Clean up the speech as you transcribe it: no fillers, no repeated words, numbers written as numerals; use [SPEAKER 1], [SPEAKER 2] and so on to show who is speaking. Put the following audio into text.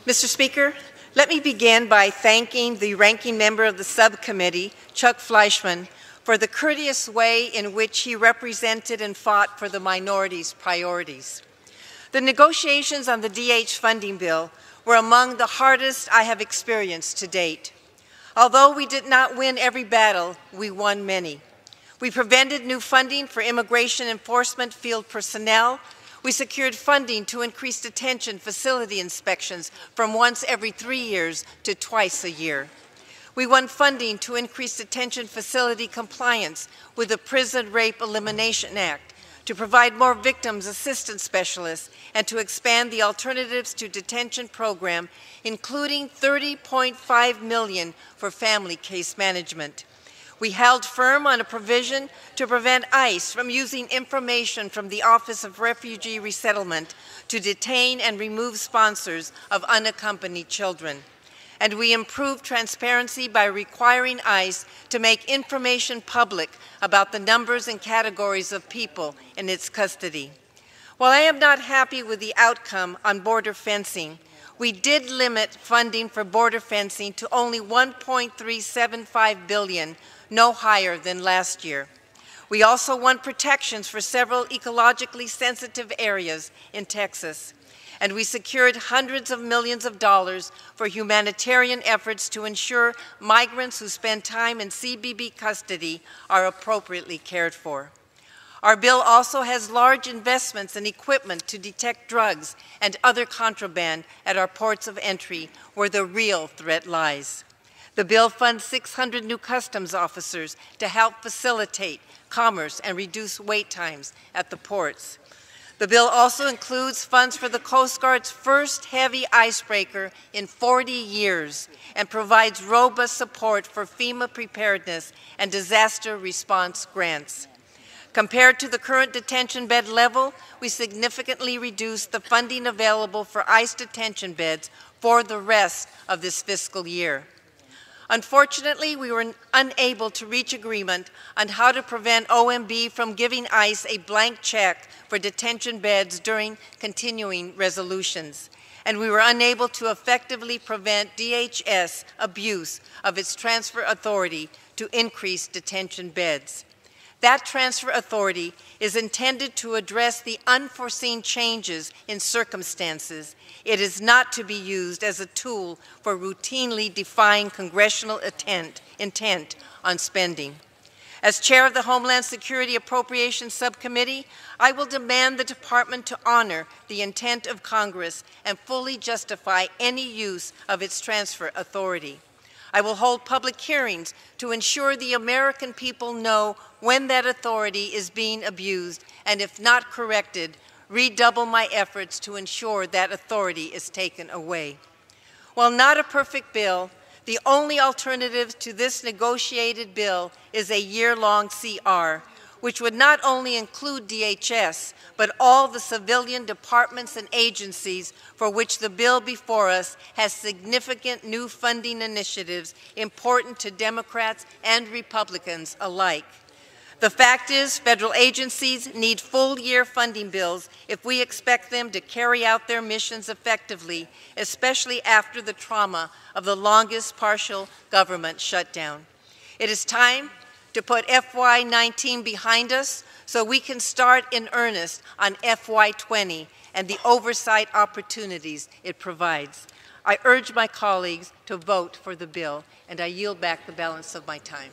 [SPEAKER 1] Mr. Speaker, let me begin by thanking the ranking member of the subcommittee, Chuck Fleischman, for the courteous way in which he represented and fought for the minority's priorities. The negotiations on the DH funding bill were among the hardest I have experienced to date. Although we did not win every battle, we won many. We prevented new funding for immigration enforcement field personnel. We secured funding to increase detention facility inspections from once every 3 years to twice a year. We won funding to increase detention facility compliance with the Prison Rape Elimination Act, to provide more victims assistance specialists, and to expand the Alternatives to Detention program, including $30.5 million for family case management. We held firm on a provision to prevent ICE from using information from the Office of Refugee Resettlement to detain and remove sponsors of unaccompanied children. And we improved transparency by requiring ICE to make information public about the numbers and categories of people in its custody. While I am not happy with the outcome on border fencing, we did limit funding for border fencing to only $1.375 billion, no higher than last year. We also won protections for several ecologically sensitive areas in Texas. And we secured hundreds of millions of dollars for humanitarian efforts to ensure migrants who spend time in CBP custody are appropriately cared for. Our bill also has large investments in equipment to detect drugs and other contraband at our ports of entry, where the real threat lies. The bill funds 600 new customs officers to help facilitate commerce and reduce wait times at the ports. The bill also includes funds for the Coast Guard's first heavy icebreaker in 40 years and provides robust support for FEMA preparedness and disaster response grants. Compared to the current detention bed level, we significantly reduced the funding available for ICE detention beds for the rest of this fiscal year. Unfortunately, we were unable to reach agreement on how to prevent OMB from giving ICE a blank check for detention beds during continuing resolutions, and we were unable to effectively prevent DHS abuse of its transfer authority to increase detention beds. That transfer authority is intended to address the unforeseen changes in circumstances. It is not to be used as a tool for routinely defying congressional intent on spending. As chair of the Homeland Security Appropriations Subcommittee, I will demand the Department to honor the intent of Congress and fully justify any use of its transfer authority. I will hold public hearings to ensure the American people know when that authority is being abused, and if not corrected, redouble my efforts to ensure that authority is taken away. While not a perfect bill, the only alternative to this negotiated bill is a year-long CR, which would not only include DHS, but all the civilian departments and agencies for which the bill before us has significant new funding initiatives important to Democrats and Republicans alike. The fact is, federal agencies need full-year funding bills if we expect them to carry out their missions effectively, especially after the trauma of the longest partial government shutdown. It is time to put FY19 behind us so we can start in earnest on FY20 and the oversight opportunities it provides. I urge my colleagues to vote for the bill, and I yield back the balance of my time.